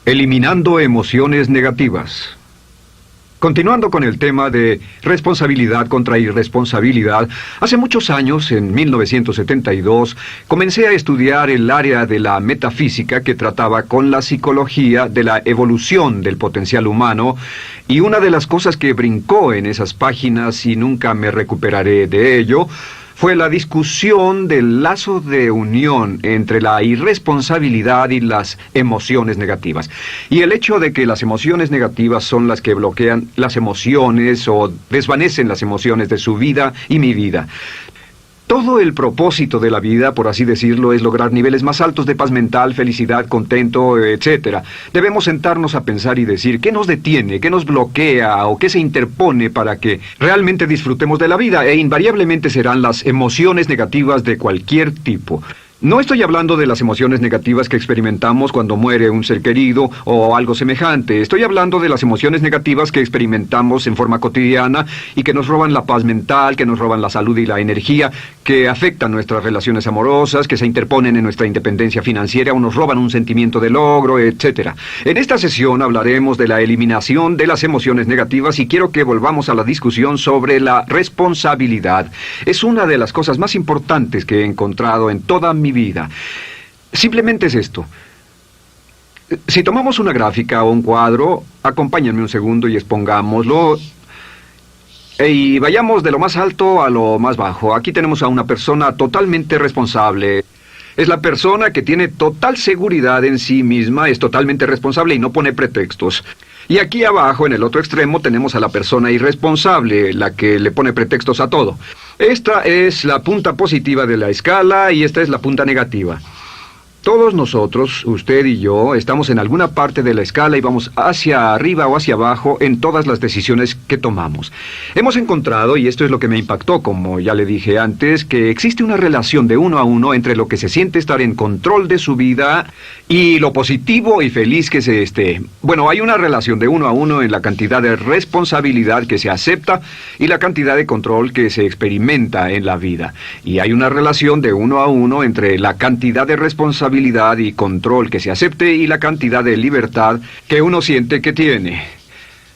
Eliminando emociones negativas. Continuando con el tema de responsabilidad contra irresponsabilidad, hace muchos años, en 1972, comencé a estudiar el área de la metafísica que trataba con la psicología de la evolución del potencial humano, y una de las cosas que brincó en esas páginas, y nunca me recuperaré de ello, fue la discusión del lazo de unión entre la irresponsabilidad y las emociones negativas. Y el hecho de que las emociones negativas son las que bloquean las emociones o desvanecen las emociones de su vida y mi vida. Todo el propósito de la vida, por así decirlo, es lograr niveles más altos de paz mental, felicidad, contento, etc. Debemos sentarnos a pensar y decir qué nos detiene, qué nos bloquea o qué se interpone para que realmente disfrutemos de la vida, e invariablemente serán las emociones negativas de cualquier tipo. No estoy hablando de las emociones negativas que experimentamos cuando muere un ser querido o algo semejante. Estoy hablando de las emociones negativas que experimentamos en forma cotidiana y que nos roban la paz mental, que nos roban la salud y la energía, que afectan nuestras relaciones amorosas, que se interponen en nuestra independencia financiera o nos roban un sentimiento de logro, etc. En esta sesión hablaremos de la eliminación de las emociones negativas y quiero que volvamos a la discusión sobre la responsabilidad. Es una de las cosas más importantes que he encontrado en toda mi vida. Simplemente es esto. Si tomamos una gráfica o un cuadro, acompáñenme un segundo y expongámoslo. Y vayamos de lo más alto a lo más bajo. Aquí tenemos a una persona totalmente responsable. Es la persona que tiene total seguridad en sí misma, es totalmente responsable y no pone pretextos. Y aquí abajo, en el otro extremo, tenemos a la persona irresponsable, la que le pone pretextos a todo. Esta es la punta positiva de la escala y esta es la punta negativa. Todos nosotros, usted y yo, estamos en alguna parte de la escala y vamos hacia arriba o hacia abajo en todas las decisiones que tomamos. Hemos encontrado, y esto es lo que me impactó, como ya le dije antes, que existe una relación de uno a uno entre lo que se siente estar en control de su vida y lo positivo y feliz que se esté. Bueno, hay una relación de uno a uno en la cantidad de responsabilidad que se acepta y la cantidad de control que se experimenta en la vida. Y hay una relación de uno a uno entre la cantidad de responsabilidad y control que se acepte y la cantidad de libertad que uno siente que tiene.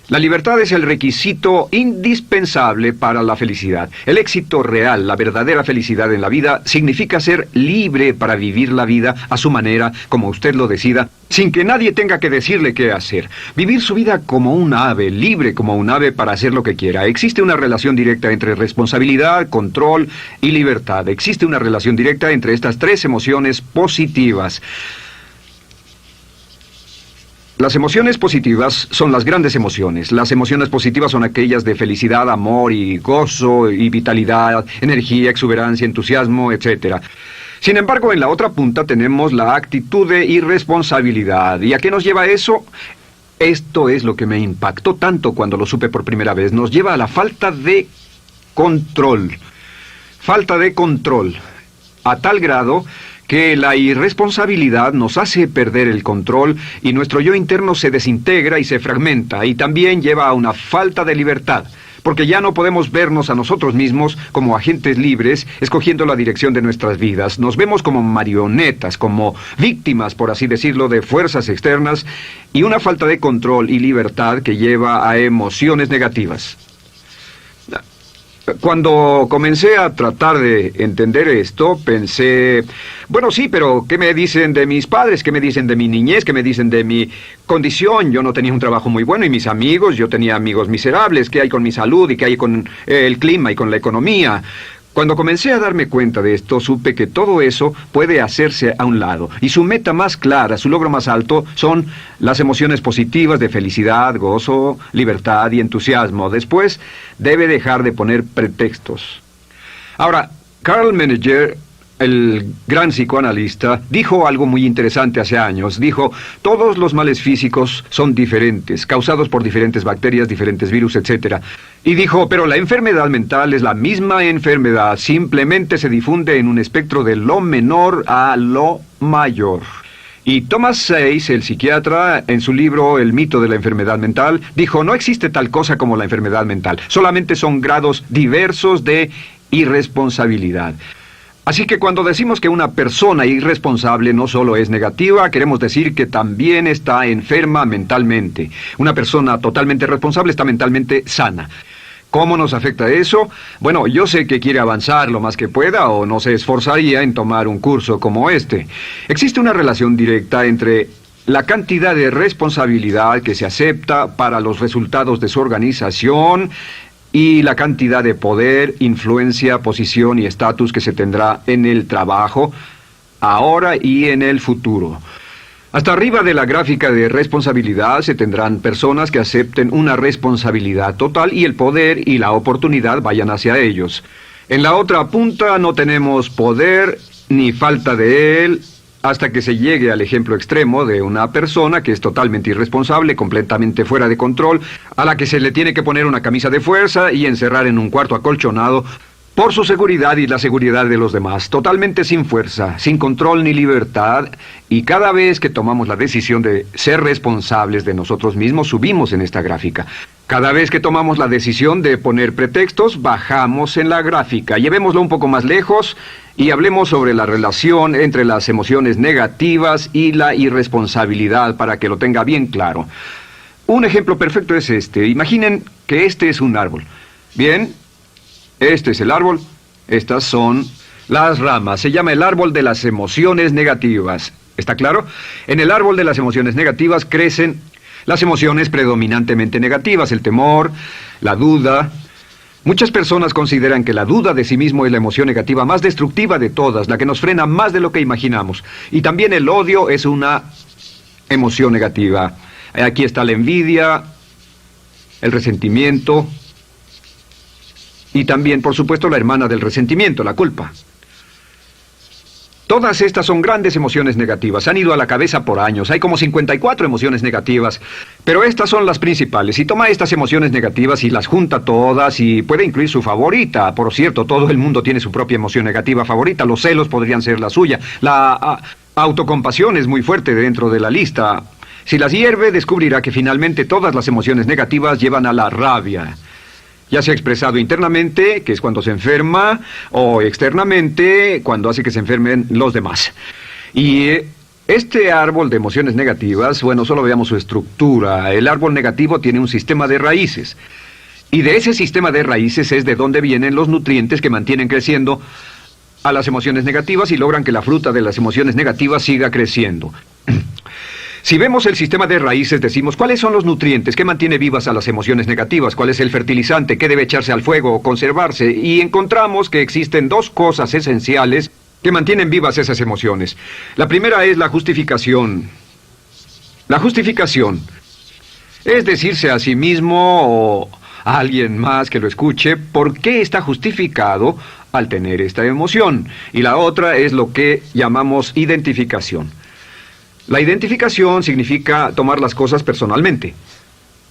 La libertad es el requisito indispensable para la felicidad. El éxito real, la verdadera felicidad en la vida, significa ser libre para vivir la vida a su manera, como usted lo decida, sin que nadie tenga que decirle qué hacer. Vivir su vida como un ave, libre como un ave para hacer lo que quiera. Existe una relación directa entre responsabilidad, control y libertad. Existe una relación directa entre estas tres emociones positivas. Las emociones positivas son las grandes emociones. Las emociones positivas son aquellas de felicidad, amor y gozo y vitalidad, energía, exuberancia, entusiasmo, etc. Sin embargo, en la otra punta tenemos la actitud de irresponsabilidad. ¿Y a qué nos lleva eso? Esto es lo que me impactó tanto cuando lo supe por primera vez. Nos lleva a la falta de control. Falta de control. A tal grado que la irresponsabilidad nos hace perder el control y nuestro yo interno se desintegra y se fragmenta, y también lleva a una falta de libertad, porque ya no podemos vernos a nosotros mismos como agentes libres, escogiendo la dirección de nuestras vidas. Nos vemos como marionetas, como víctimas, por así decirlo, de fuerzas externas, y una falta de control y libertad que lleva a emociones negativas. Cuando comencé a tratar de entender esto, pensé, bueno, sí, pero ¿qué me dicen de mis padres? ¿Qué me dicen de mi niñez? ¿Qué me dicen de mi condición? Yo no tenía un trabajo muy bueno y mis amigos, yo tenía amigos miserables. ¿Qué hay con mi salud y qué hay con el clima y con la economía? Cuando comencé a darme cuenta de esto, supe que todo eso puede hacerse a un lado. Y su meta más clara, su logro más alto, son las emociones positivas de felicidad, gozo, libertad y entusiasmo. Después, debe dejar de poner pretextos. Ahora, Carl Menninger, el gran psicoanalista, dijo algo muy interesante hace años. Dijo, todos los males físicos son diferentes, causados por diferentes bacterias, diferentes virus, etc. Y dijo, pero la enfermedad mental es la misma enfermedad, simplemente se difunde en un espectro de lo menor a lo mayor. Y Thomas Sayce, el psiquiatra, en su libro El mito de la enfermedad mental, dijo, no existe tal cosa como la enfermedad mental, solamente son grados diversos de irresponsabilidad. Así que cuando decimos que una persona irresponsable no solo es negativa, queremos decir que también está enferma mentalmente. Una persona totalmente responsable está mentalmente sana. ¿Cómo nos afecta eso? Bueno, yo sé que quiere avanzar lo más que pueda o no se esforzaría en tomar un curso como este. Existe una relación directa entre la cantidad de responsabilidad que se acepta para los resultados de su organización y la cantidad de poder, influencia, posición y estatus que se tendrá en el trabajo, ahora y en el futuro. Hasta arriba de la gráfica de responsabilidad se tendrán personas que acepten una responsabilidad total y el poder y la oportunidad vayan hacia ellos. En la otra punta no tenemos poder ni falta de él, hasta que se llegue al ejemplo extremo de una persona que es totalmente irresponsable, completamente fuera de control, a la que se le tiene que poner una camisa de fuerza y encerrar en un cuarto acolchonado por su seguridad y la seguridad de los demás, totalmente sin fuerza, sin control ni libertad, y cada vez que tomamos la decisión de ser responsables de nosotros mismos, subimos en esta gráfica. Cada vez que tomamos la decisión de poner pretextos, bajamos en la gráfica. Llevémoslo un poco más lejos y hablemos sobre la relación entre las emociones negativas y la irresponsabilidad para que lo tenga bien claro. Un ejemplo perfecto es este. Imaginen que este es un árbol. Bien, este es el árbol. Estas son las ramas. Se llama el árbol de las emociones negativas. ¿Está claro? En el árbol de las emociones negativas crecen las emociones predominantemente negativas, el temor, la duda. Muchas personas consideran que la duda de sí mismo es la emoción negativa más destructiva de todas, la que nos frena más de lo que imaginamos. Y también el odio es una emoción negativa. Aquí está la envidia, el resentimiento y también, por supuesto, la hermana del resentimiento, la culpa. Todas estas son grandes emociones negativas. Han ido a la cabeza por años. Hay como 54 emociones negativas. Pero estas son las principales. Si toma estas emociones negativas y las junta todas y puede incluir su favorita. Por cierto, todo el mundo tiene su propia emoción negativa favorita. Los celos podrían ser la suya. La autocompasión es muy fuerte dentro de la lista. Si las hierve, descubrirá que finalmente todas las emociones negativas llevan a la rabia. Ya sea expresado internamente, que es cuando se enferma, o externamente, cuando hace que se enfermen los demás. Y este árbol de emociones negativas, bueno, solo veamos su estructura. El árbol negativo tiene un sistema de raíces. Y de ese sistema de raíces es de donde vienen los nutrientes que mantienen creciendo a las emociones negativas y logran que la fruta de las emociones negativas siga creciendo. Si vemos el sistema de raíces, decimos, ¿cuáles son los nutrientes que mantiene vivas a las emociones negativas? ¿Cuál es el fertilizante? ¿Qué debe echarse al fuego o conservarse? Y encontramos que existen dos cosas esenciales que mantienen vivas esas emociones. La primera es la justificación. La justificación es decirse a sí mismo o a alguien más que lo escuche por qué está justificado al tener esta emoción. Y la otra es lo que llamamos identificación. La identificación significa tomar las cosas personalmente.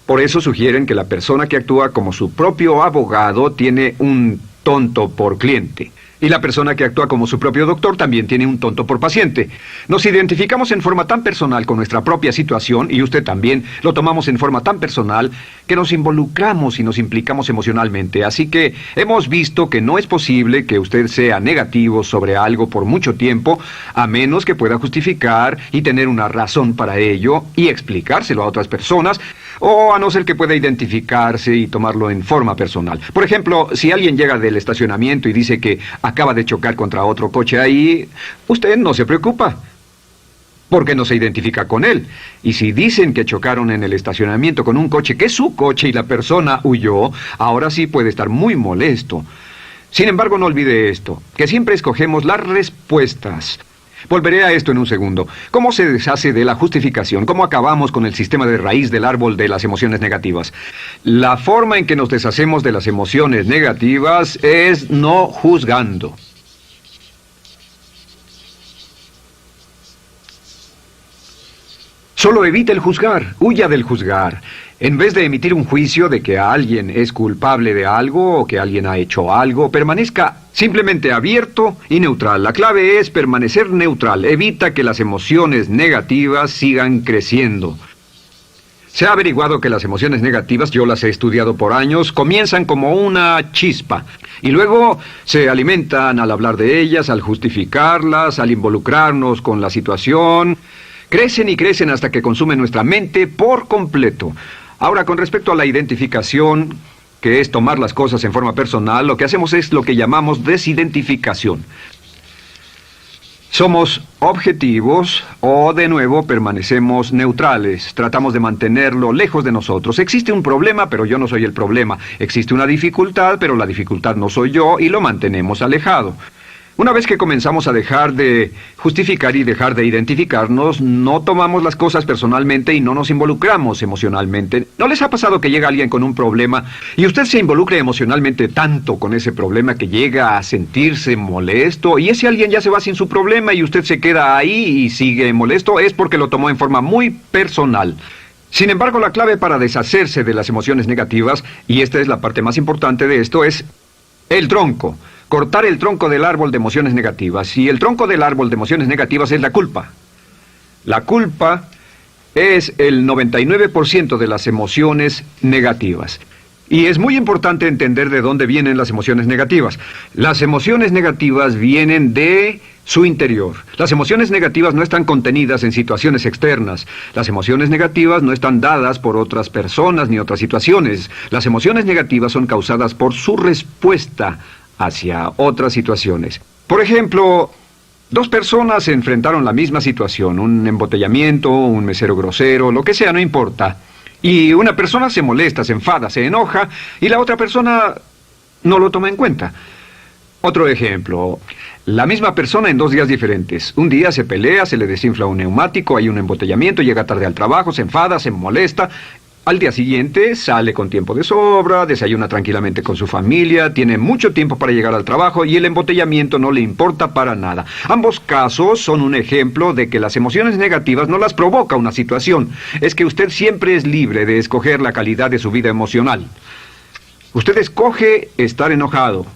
Por eso sugieren que la persona que actúa como su propio abogado tiene un tonto por cliente. Y la persona que actúa como su propio doctor también tiene un tonto por paciente. Nos identificamos en forma tan personal con nuestra propia situación, y usted también, lo tomamos en forma tan personal, que nos involucramos y nos implicamos emocionalmente. Así que hemos visto que no es posible que usted sea negativo sobre algo por mucho tiempo, a menos que pueda justificar y tener una razón para ello y explicárselo a otras personas, o a no ser que pueda identificarse y tomarlo en forma personal. Por ejemplo, si alguien llega del estacionamiento y dice que acaba de chocar contra otro coche ahí, usted no se preocupa, porque no se identifica con él. Y si dicen que chocaron en el estacionamiento con un coche que es su coche y la persona huyó, ahora sí puede estar muy molesto. Sin embargo, no olvide esto, que siempre escogemos las respuestas. Volveré a esto en un segundo. ¿Cómo se deshace de la justificación? ¿Cómo acabamos con el sistema de raíz del árbol de las emociones negativas? La forma en que nos deshacemos de las emociones negativas es no juzgando. Solo evite el juzgar, huya del juzgar. En vez de emitir un juicio de que alguien es culpable de algo o que alguien ha hecho algo, permanezca simplemente abierto y neutral. La clave es permanecer neutral. Evita que las emociones negativas sigan creciendo. Se ha averiguado que las emociones negativas, yo las he estudiado por años, comienzan como una chispa y luego se alimentan al hablar de ellas, al justificarlas, al involucrarnos con la situación. Crecen y crecen hasta que consumen nuestra mente por completo. Ahora, con respecto a la identificación, que es tomar las cosas en forma personal, lo que hacemos es lo que llamamos desidentificación. Somos objetivos o, de nuevo, permanecemos neutrales. Tratamos de mantenerlo lejos de nosotros. Existe un problema, pero yo no soy el problema. Existe una dificultad, pero la dificultad no soy yo, y lo mantenemos alejado. Una vez que comenzamos a dejar de justificar y dejar de identificarnos, no tomamos las cosas personalmente y no nos involucramos emocionalmente. ¿No les ha pasado que llega alguien con un problema y usted se involucra emocionalmente tanto con ese problema que llega a sentirse molesto y ese alguien ya se va sin su problema y usted se queda ahí y sigue molesto? Es porque lo tomó en forma muy personal. Sin embargo, la clave para deshacerse de las emociones negativas, y esta es la parte más importante de esto, es el tronco. Cortar el tronco del árbol de emociones negativas. Y el tronco del árbol de emociones negativas es la culpa. La culpa es el 99% de las emociones negativas. Y es muy importante entender de dónde vienen las emociones negativas. Las emociones negativas vienen de su interior. Las emociones negativas no están contenidas en situaciones externas. Las emociones negativas no están dadas por otras personas ni otras situaciones. Las emociones negativas son causadas por su respuesta hacia otras situaciones. Por ejemplo, dos personas se enfrentaron a la misma situación, un embotellamiento, un mesero grosero, lo que sea, no importa. Y una persona se molesta, se enfada, se enoja, y la otra persona no lo toma en cuenta. Otro ejemplo, la misma persona en 2 días diferentes. Un día se pelea, se le desinfla un neumático, hay un embotellamiento, llega tarde al trabajo, se enfada, se molesta. Al día siguiente sale con tiempo de sobra, desayuna tranquilamente con su familia, tiene mucho tiempo para llegar al trabajo y el embotellamiento no le importa para nada. Ambos casos son un ejemplo de que las emociones negativas no las provoca una situación. Es que usted siempre es libre de escoger la calidad de su vida emocional. Usted escoge estar enojado.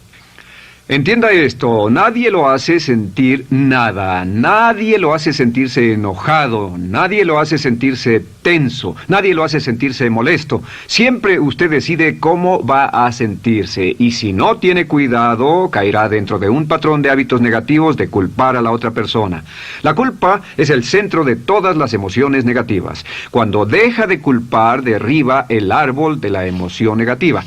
Entienda esto, nadie lo hace sentir nada, nadie lo hace sentirse enojado, nadie lo hace sentirse tenso, nadie lo hace sentirse molesto. Siempre usted decide cómo va a sentirse y si no tiene cuidado, caerá dentro de un patrón de hábitos negativos de culpar a la otra persona. La culpa es el centro de todas las emociones negativas. Cuando deja de culpar, derriba el árbol de la emoción negativa.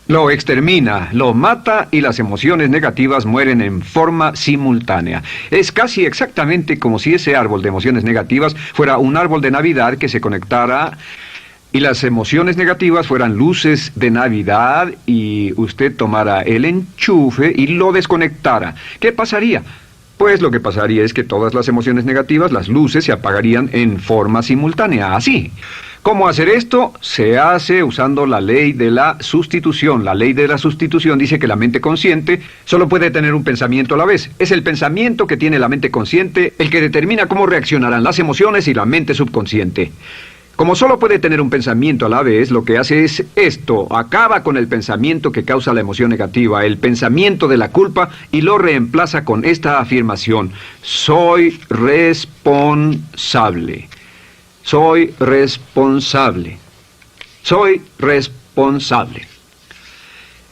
Lo extermina, lo mata y las emociones negativas mueren en forma simultánea. Es casi exactamente como si ese árbol de emociones negativas fuera un árbol de Navidad que se conectara y las emociones negativas fueran luces de Navidad y usted tomara el enchufe y lo desconectara. ¿Qué pasaría? Pues lo que pasaría es que todas las emociones negativas, las luces, se apagarían en forma simultánea, así. ¿Cómo hacer esto? Se hace usando la ley de la sustitución. La ley de la sustitución dice que la mente consciente solo puede tener un pensamiento a la vez. Es el pensamiento que tiene la mente consciente el que determina cómo reaccionarán las emociones y la mente subconsciente. Como solo puede tener un pensamiento a la vez, lo que hace es esto: acaba con el pensamiento que causa la emoción negativa, el pensamiento de la culpa, y lo reemplaza con esta afirmación: soy responsable. Soy responsable. Soy responsable.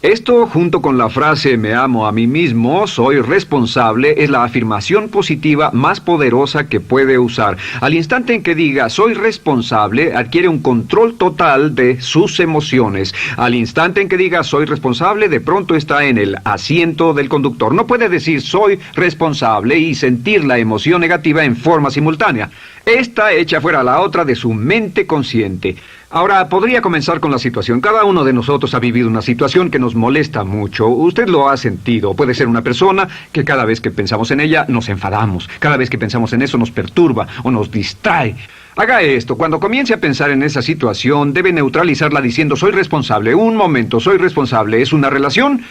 Esto, junto con la frase me amo a mí mismo, soy responsable, es la afirmación positiva más poderosa que puede usar. Al instante en que diga soy responsable, adquiere un control total de sus emociones. Al instante en que diga soy responsable, de pronto está en el asiento del conductor. No puede decir soy responsable y sentir la emoción negativa en forma simultánea. Esta echa fuera la otra de su mente consciente. Ahora, podría comenzar con la situación. Cada uno de nosotros ha vivido una situación que nos molesta mucho. Usted lo ha sentido. Puede ser una persona que cada vez que pensamos en ella nos enfadamos. Cada vez que pensamos en eso nos perturba o nos distrae. Haga esto. Cuando comience a pensar en esa situación, debe neutralizarla diciendo soy responsable. Un momento, soy responsable. ¿Es una relación?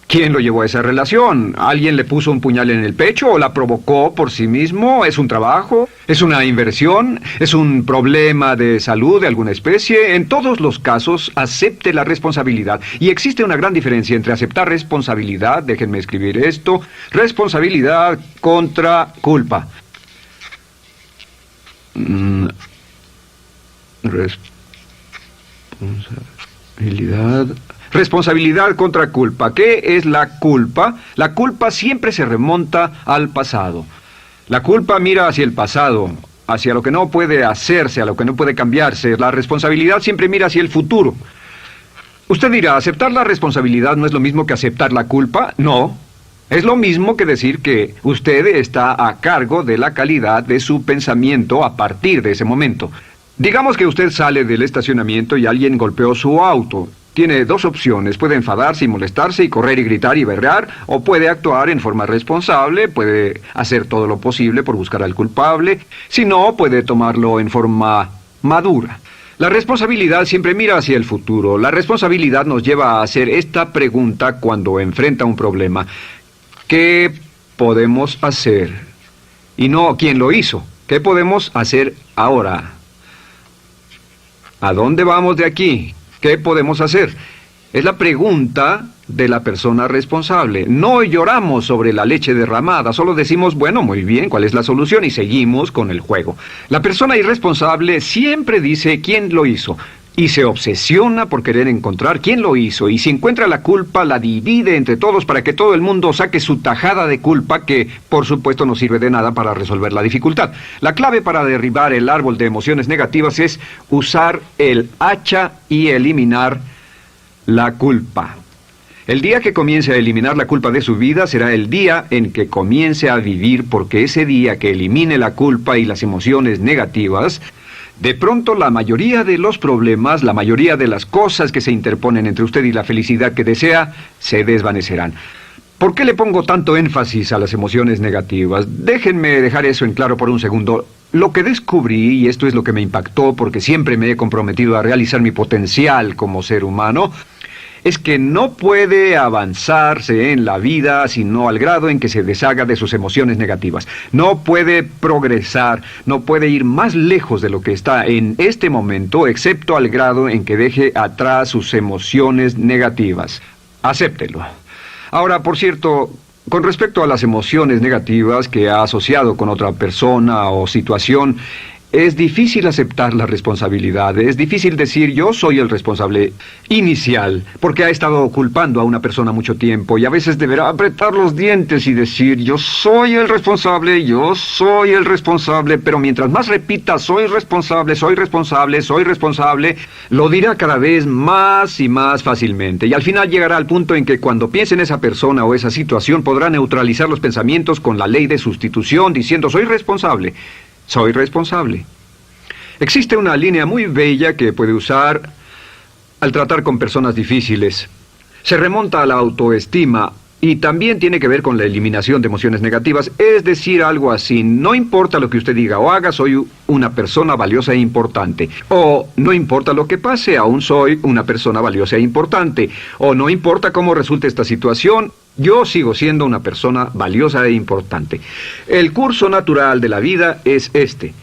¿Quién lo llevó a esa relación? ¿Alguien le puso un puñal en el pecho o la provocó por sí mismo? ¿Es un trabajo? ¿Es una inversión? ¿Es un problema de salud de alguna especie? En todos los casos, acepte la responsabilidad. Y existe una gran diferencia entre aceptar responsabilidad, déjenme escribir esto, responsabilidad contra culpa. Responsabilidad. Responsabilidad contra culpa. ¿Qué es la culpa? La culpa siempre se remonta al pasado. La culpa mira hacia el pasado, hacia lo que no puede hacerse, a lo que no puede cambiarse. La responsabilidad siempre mira hacia el futuro. Usted dirá, ¿aceptar la responsabilidad no es lo mismo que aceptar la culpa? No. Es lo mismo que decir que usted está a cargo de la calidad de su pensamiento a partir de ese momento. Digamos que usted sale del estacionamiento y alguien golpeó su auto. Tiene dos opciones: puede enfadarse y molestarse y correr y gritar y berrear, o puede actuar en forma responsable, puede hacer todo lo posible por buscar al culpable. Si no, puede tomarlo en forma madura. La responsabilidad siempre mira hacia el futuro. La responsabilidad nos lleva a hacer esta pregunta cuando enfrenta un problema: ¿qué podemos hacer? Y no ¿quién lo hizo? ¿Qué podemos hacer ahora? ¿A dónde vamos de aquí? ¿Qué podemos hacer? Es la pregunta de la persona responsable. No lloramos sobre la leche derramada, solo decimos, bueno, muy bien, ¿cuál es la solución? Y seguimos con el juego. La persona irresponsable siempre dice quién lo hizo y se obsesiona por querer encontrar quién lo hizo, y si encuentra la culpa la divide entre todos para que todo el mundo saque su tajada de culpa, que por supuesto no sirve de nada para resolver la dificultad. La clave para derribar el árbol de emociones negativas es usar el hacha y eliminar la culpa. El día que comience a eliminar la culpa de su vida será el día en que comience a vivir, porque ese día que elimine la culpa y las emociones negativas, de pronto la mayoría de los problemas, la mayoría de las cosas que se interponen entre usted y la felicidad que desea, se desvanecerán. ¿Por qué le pongo tanto énfasis a las emociones negativas? Déjenme dejar eso en claro por un segundo. Lo que descubrí, y esto es lo que me impactó porque siempre me he comprometido a realizar mi potencial como ser humano, es que no puede avanzarse en la vida sino al grado en que se deshaga de sus emociones negativas. No puede progresar, no puede ir más lejos de lo que está en este momento, excepto al grado en que deje atrás sus emociones negativas. Acéptelo. Ahora, por cierto, con respecto a las emociones negativas que ha asociado con otra persona o situación, es difícil aceptar la responsabilidad, es difícil decir yo soy el responsable inicial, porque ha estado culpando a una persona mucho tiempo y a veces deberá apretar los dientes y decir yo soy el responsable, pero mientras más repita soy responsable, lo dirá cada vez más y más fácilmente, y al final llegará al punto en que cuando piense en esa persona o esa situación podrá neutralizar los pensamientos con la ley de sustitución diciendo soy responsable. Soy responsable. Existe una línea muy bella que puede usar al tratar con personas difíciles. Se remonta a la autoestima y también tiene que ver con la eliminación de emociones negativas. Es decir, algo así: no importa lo que usted diga o haga, soy una persona valiosa e importante. O no importa lo que pase, aún soy una persona valiosa e importante. O no importa cómo resulte esta situación, yo sigo siendo una persona valiosa e importante. El curso natural de la vida es este.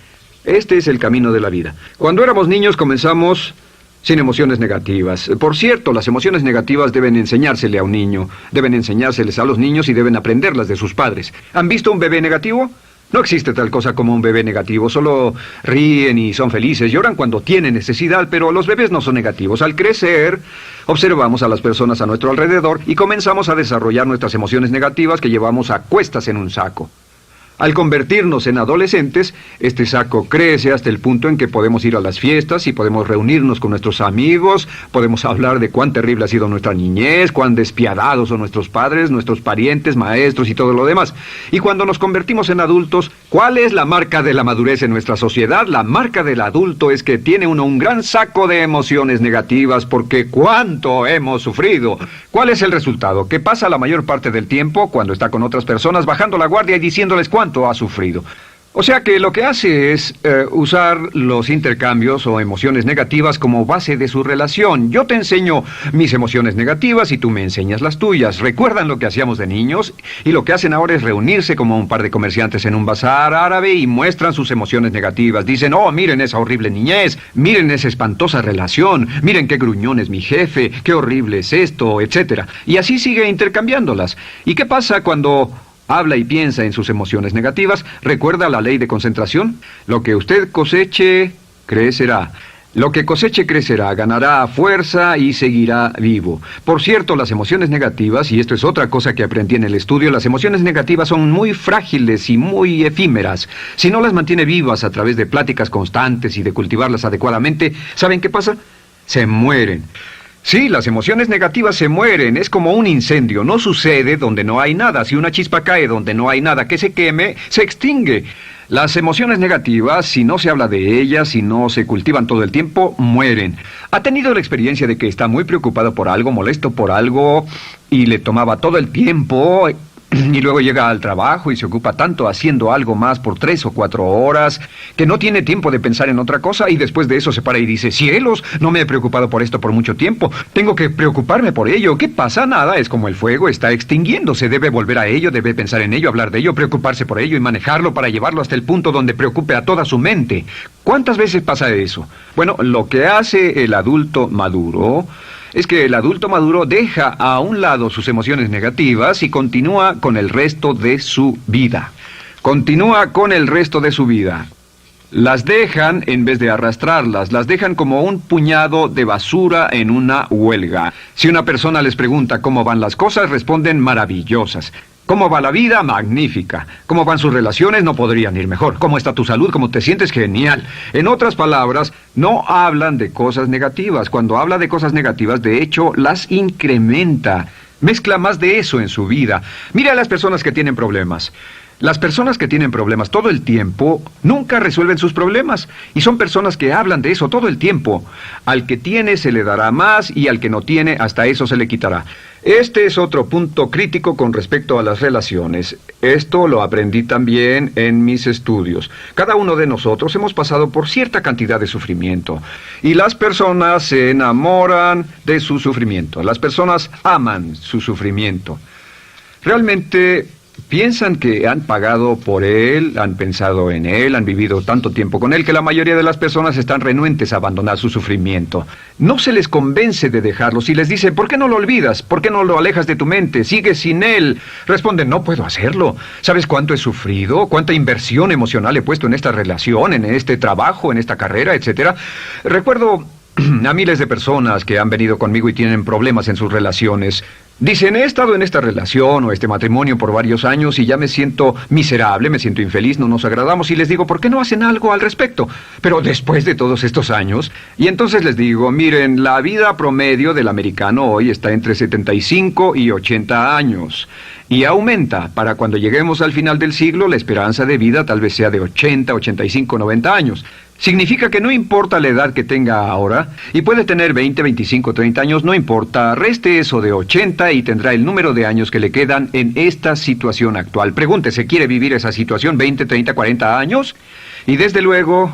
Este es el camino de la vida. Cuando éramos niños comenzamos sin emociones negativas. Por cierto, las emociones negativas deben enseñársele a un niño, deben enseñárseles a los niños y deben aprenderlas de sus padres. ¿Han visto un bebé negativo? No existe tal cosa como un bebé negativo, solo ríen y son felices, lloran cuando tienen necesidad, pero los bebés no son negativos. Al crecer, observamos a las personas a nuestro alrededor y comenzamos a desarrollar nuestras emociones negativas que llevamos a cuestas en un saco. Al convertirnos en adolescentes, este saco crece hasta el punto en que podemos ir a las fiestas y podemos reunirnos con nuestros amigos, podemos hablar de cuán terrible ha sido nuestra niñez, cuán despiadados son nuestros padres, nuestros parientes, maestros y todo lo demás. Y cuando nos convertimos en adultos, ¿cuál es la marca de la madurez en nuestra sociedad? La marca del adulto es que tiene uno un gran saco de emociones negativas, porque ¿cuánto hemos sufrido? ¿Cuál es el resultado? Que pasa la mayor parte del tiempo, cuando está con otras personas, bajando la guardia y diciéndoles cuánto ha sufrido. O sea que lo que hace es usar los intercambios o emociones negativas como base de su relación. Yo te enseño mis emociones negativas y tú me enseñas las tuyas. ¿Recuerdan lo que hacíamos de niños? Y lo que hacen ahora es reunirse como un par de comerciantes en un bazar árabe y muestran sus emociones negativas. Dicen, oh, miren esa horrible niñez, miren esa espantosa relación, miren qué gruñón es mi jefe, qué horrible es esto, etc. Y así sigue intercambiándolas. ¿Y qué pasa cuando habla y piensa en sus emociones negativas? ¿Recuerda la ley de concentración? Lo que usted coseche, crecerá. Lo que coseche crecerá, ganará fuerza y seguirá vivo. Por cierto, las emociones negativas, y esto es otra cosa que aprendí en el estudio, las emociones negativas son muy frágiles y muy efímeras. Si no las mantiene vivas a través de pláticas constantes y de cultivarlas adecuadamente, ¿saben qué pasa? Se mueren. Sí, las emociones negativas se mueren, es como un incendio, no sucede donde no hay nada. Si una chispa cae donde no hay nada que se queme, se extingue. Las emociones negativas, si no se habla de ellas, si no se cultivan todo el tiempo, mueren. ¿Ha tenido la experiencia de que está muy preocupado por algo, molesto por algo, y le tomaba todo el tiempo, y luego llega al trabajo y se ocupa tanto haciendo algo más por 3 o 4 horas, que no tiene tiempo de pensar en otra cosa, y después de eso se para y dice, cielos, no me he preocupado por esto por mucho tiempo, tengo que preocuparme por ello? ¿Qué pasa? Nada, es como el fuego, está extinguiéndose, debe volver a ello, debe pensar en ello, hablar de ello, preocuparse por ello y manejarlo para llevarlo hasta el punto donde preocupe a toda su mente. ¿Cuántas veces pasa eso? Bueno, lo que hace el adulto maduro es que el adulto maduro deja a un lado sus emociones negativas y continúa con el resto de su vida. Continúa con el resto de su vida. Las dejan en vez de arrastrarlas, las dejan como un puñado de basura en una huelga. Si una persona les pregunta cómo van las cosas, responden maravillosas. ¿Cómo va la vida? Magnífica. ¿Cómo van sus relaciones? No podrían ir mejor. ¿Cómo está tu salud? ¿Cómo te sientes? Genial. En otras palabras, no hablan de cosas negativas. Cuando habla de cosas negativas, de hecho, las incrementa. Mezcla más de eso en su vida. Mira a las personas que tienen problemas. Las personas que tienen problemas todo el tiempo nunca resuelven sus problemas. Y son personas que hablan de eso todo el tiempo. Al que tiene se le dará más y al que no tiene hasta eso se le quitará. Este es otro punto crítico con respecto a las relaciones. Esto lo aprendí también en mis estudios. Cada uno de nosotros hemos pasado por cierta cantidad de sufrimiento. Y las personas se enamoran de su sufrimiento. Las personas aman su sufrimiento. Realmente piensan que han pagado por él, han pensado en él, han vivido tanto tiempo con él que la mayoría de las personas están renuentes a abandonar su sufrimiento. No se les convence de dejarlo. Si les dice, ¿por qué no lo olvidas? ¿Por qué no lo alejas de tu mente? ¿Sigues sin él? Responden, no puedo hacerlo. ¿Sabes cuánto he sufrido? ¿Cuánta inversión emocional he puesto en esta relación, en este trabajo, en esta carrera, etcétera? Recuerdo a miles de personas que han venido conmigo y tienen problemas en sus relaciones. Dicen, he estado en esta relación o este matrimonio por varios años y ya me siento miserable, me siento infeliz, no nos agradamos, y les digo, ¿por qué no hacen algo al respecto? Pero después de todos estos años, y entonces les digo, miren, la vida promedio del americano hoy está entre 75 y 80 años. Y aumenta. Para cuando lleguemos al final del siglo, la esperanza de vida tal vez sea de 80, 85, 90 años. Significa que no importa la edad que tenga ahora, y puede tener 20, 25, 30 años, no importa, reste eso de 80 y tendrá el número de años que le quedan en esta situación actual. Pregúntese, ¿quiere vivir esa situación 20, 30, 40 años? Y desde luego,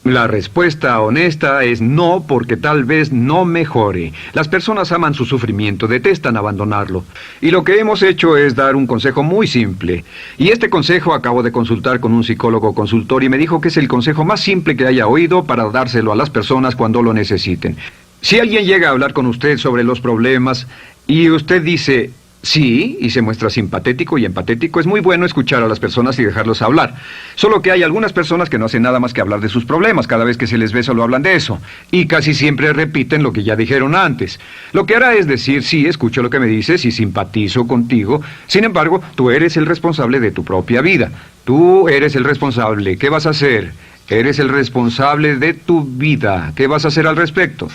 la respuesta honesta es no, porque tal vez no mejore. Las personas aman su sufrimiento, detestan abandonarlo. Y lo que hemos hecho es dar un consejo muy simple. Y este consejo acabo de consultar con un psicólogo consultor y me dijo que es el consejo más simple que haya oído para dárselo a las personas cuando lo necesiten. Si alguien llega a hablar con usted sobre los problemas y usted dice sí, y se muestra simpatético y empatético, es muy bueno escuchar a las personas y dejarlos hablar. Solo que hay algunas personas que no hacen nada más que hablar de sus problemas. Cada vez que se les ve solo hablan de eso. Y casi siempre repiten lo que ya dijeron antes. Lo que hará es decir, sí, escucho lo que me dices y simpatizo contigo. Sin embargo, tú eres el responsable de tu propia vida. Tú eres el responsable. ¿Qué vas a hacer? Eres el responsable de tu vida. ¿Qué vas a hacer al respecto?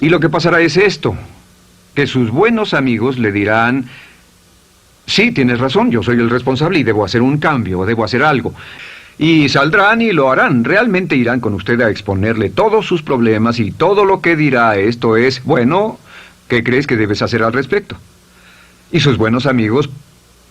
Y lo que pasará es esto, que sus buenos amigos le dirán, sí, tienes razón, yo soy el responsable y debo hacer un cambio, debo hacer algo. Y saldrán y lo harán, realmente irán con usted a exponerle todos sus problemas y todo lo que dirá esto es, bueno, ¿qué crees que debes hacer al respecto? Y sus buenos amigos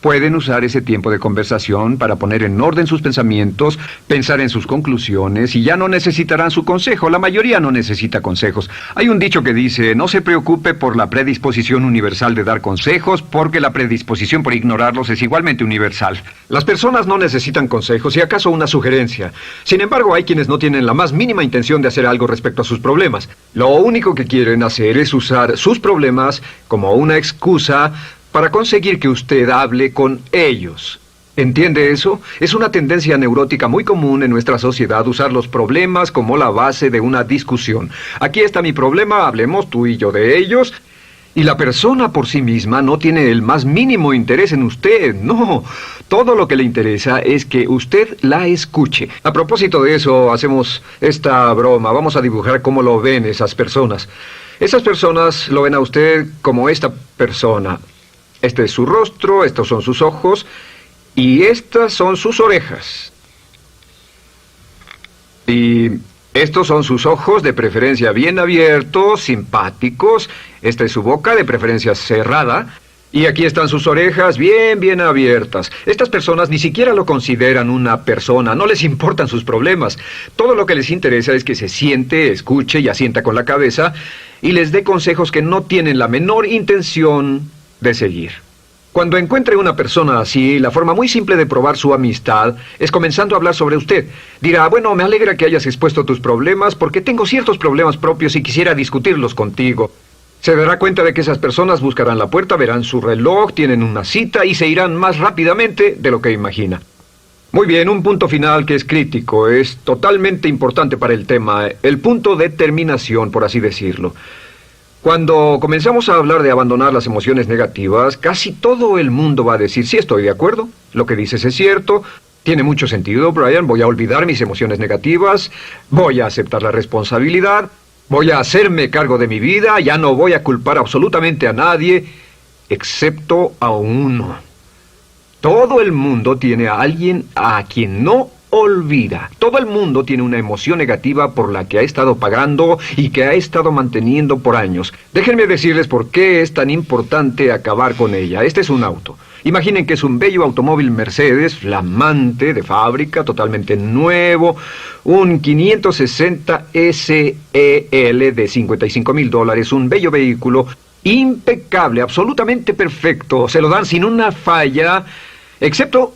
pueden usar ese tiempo de conversación para poner en orden sus pensamientos, pensar en sus conclusiones, y ya no necesitarán su consejo. La mayoría no necesita consejos. Hay un dicho que dice, no se preocupe por la predisposición universal de dar consejos, porque la predisposición por ignorarlos es igualmente universal. Las personas no necesitan consejos, si acaso una sugerencia. Sin embargo, hay quienes no tienen la más mínima intención de hacer algo respecto a sus problemas. Lo único que quieren hacer es usar sus problemas como una excusa para conseguir que usted hable con ellos. ¿Entiende eso? Es una tendencia neurótica muy común en nuestra sociedad usar los problemas como la base de una discusión. Aquí está mi problema, hablemos tú y yo de ellos. Y la persona por sí misma no tiene el más mínimo interés en usted, no. Todo lo que le interesa es que usted la escuche. A propósito de eso, hacemos esta broma. Vamos a dibujar cómo lo ven esas personas. Esas personas lo ven a usted como esta persona. Este es su rostro, estos son sus ojos y estas son sus orejas. Y estos son sus ojos, de preferencia bien abiertos, simpáticos. Esta es su boca, de preferencia cerrada. Y aquí están sus orejas bien abiertas. Estas personas ni siquiera lo consideran una persona, no les importan sus problemas. Todo lo que les interesa es que se siente, escuche y asienta con la cabeza y les dé consejos que no tienen la menor intención de seguir. Cuando encuentre una persona así, la forma muy simple de probar su amistad es comenzando a hablar sobre usted. Dirá, bueno, me alegra que hayas expuesto tus problemas porque tengo ciertos problemas propios y quisiera discutirlos contigo. Se dará cuenta de que esas personas buscarán la puerta, verán su reloj, tienen una cita y se irán más rápidamente de lo que imagina. Muy bien, un punto final que es crítico, es totalmente importante para el tema, el punto de terminación, por así decirlo. Cuando comenzamos a hablar de abandonar las emociones negativas, casi todo el mundo va a decir, sí, estoy de acuerdo, lo que dices es cierto, tiene mucho sentido, Brian, voy a olvidar mis emociones negativas, voy a aceptar la responsabilidad, voy a hacerme cargo de mi vida, ya no voy a culpar absolutamente a nadie, excepto a uno. Todo el mundo tiene a alguien a quien no olvida. Todo el mundo tiene una emoción negativa por la que ha estado pagando y que ha estado manteniendo por años. Déjenme decirles por qué es tan importante acabar con ella. Este es un auto. Imaginen que es un bello automóvil Mercedes, flamante, de fábrica, totalmente nuevo, un 560 SEL de $55,000, un bello vehículo, impecable, absolutamente perfecto. Se lo dan sin una falla, excepto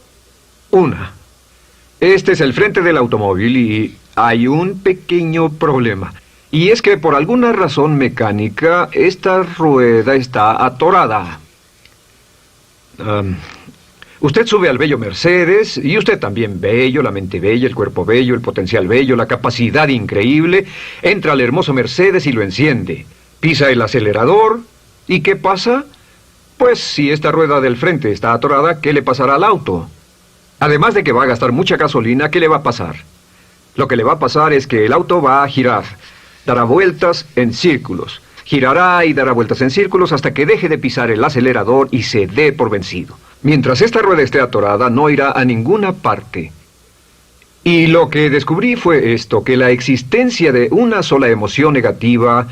una. Este es el frente del automóvil y hay un pequeño problema. Y es que por alguna razón mecánica, esta rueda está atorada. Usted sube al bello Mercedes, y usted también bello, la mente bella, el cuerpo bello, el potencial bello, la capacidad increíble. Entra al hermoso Mercedes y lo enciende. Pisa el acelerador, ¿y qué pasa? Pues si esta rueda del frente está atorada, ¿qué le pasará al auto? Además de que va a gastar mucha gasolina, ¿qué le va a pasar? Lo que le va a pasar es que el auto va a girar, dará vueltas en círculos. Girará y dará vueltas en círculos hasta que deje de pisar el acelerador y se dé por vencido. Mientras esta rueda esté atorada, no irá a ninguna parte. Y lo que descubrí fue esto, que la existencia de una sola emoción negativa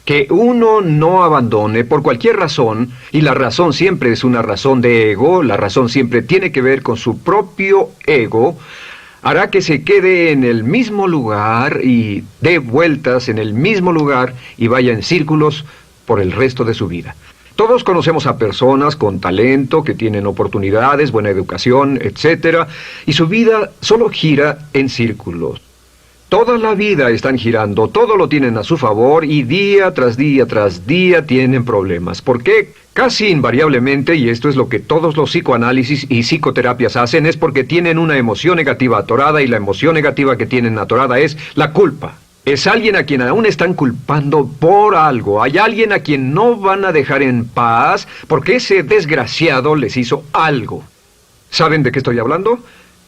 que uno no abandone por cualquier razón, y la razón siempre es una razón de ego, la razón siempre tiene que ver con su propio ego, hará que se quede en el mismo lugar y dé vueltas en el mismo lugar y vaya en círculos por el resto de su vida. Todos conocemos a personas con talento, que tienen oportunidades, buena educación, etc., y su vida solo gira en círculos. Toda la vida están girando, todo lo tienen a su favor y día tras día tras día tienen problemas. ¿Por qué? Casi invariablemente, y esto es lo que todos los psicoanálisis y psicoterapias hacen, es porque tienen una emoción negativa atorada y la emoción negativa que tienen atorada es la culpa. Es alguien a quien aún están culpando por algo. Hay alguien a quien no van a dejar en paz porque ese desgraciado les hizo algo. ¿Saben de qué estoy hablando?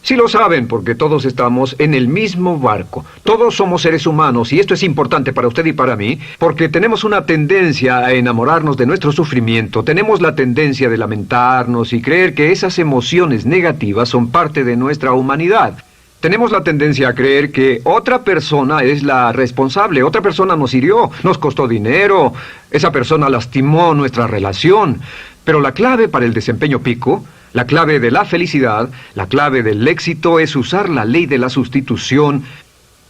Sí lo saben, porque todos estamos en el mismo barco. Todos somos seres humanos, y esto es importante para usted y para mí, porque tenemos una tendencia a enamorarnos de nuestro sufrimiento. Tenemos la tendencia de lamentarnos y creer que esas emociones negativas son parte de nuestra humanidad. Tenemos la tendencia a creer que otra persona es la responsable, otra persona nos hirió, nos costó dinero, esa persona lastimó nuestra relación. Pero la clave para el desempeño pico, la clave de la felicidad, la clave del éxito es usar la ley de la sustitución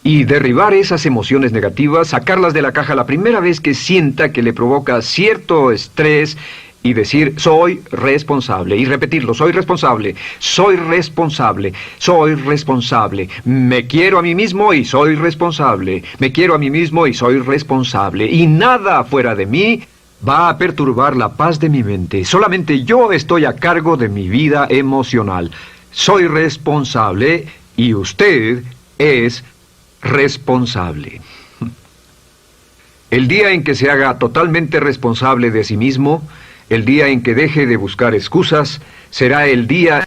y derribar esas emociones negativas, sacarlas de la caja la primera vez que sienta que le provoca cierto estrés y decir, soy responsable, y repetirlo, soy responsable, soy responsable, soy responsable, me quiero a mí mismo y soy responsable, me quiero a mí mismo y soy responsable, y nada fuera de mí va a perturbar la paz de mi mente. Solamente yo estoy a cargo de mi vida emocional. soy responsable y usted es responsable. El día en que se haga totalmente responsable de sí mismo, el día en que deje de buscar excusas, será el día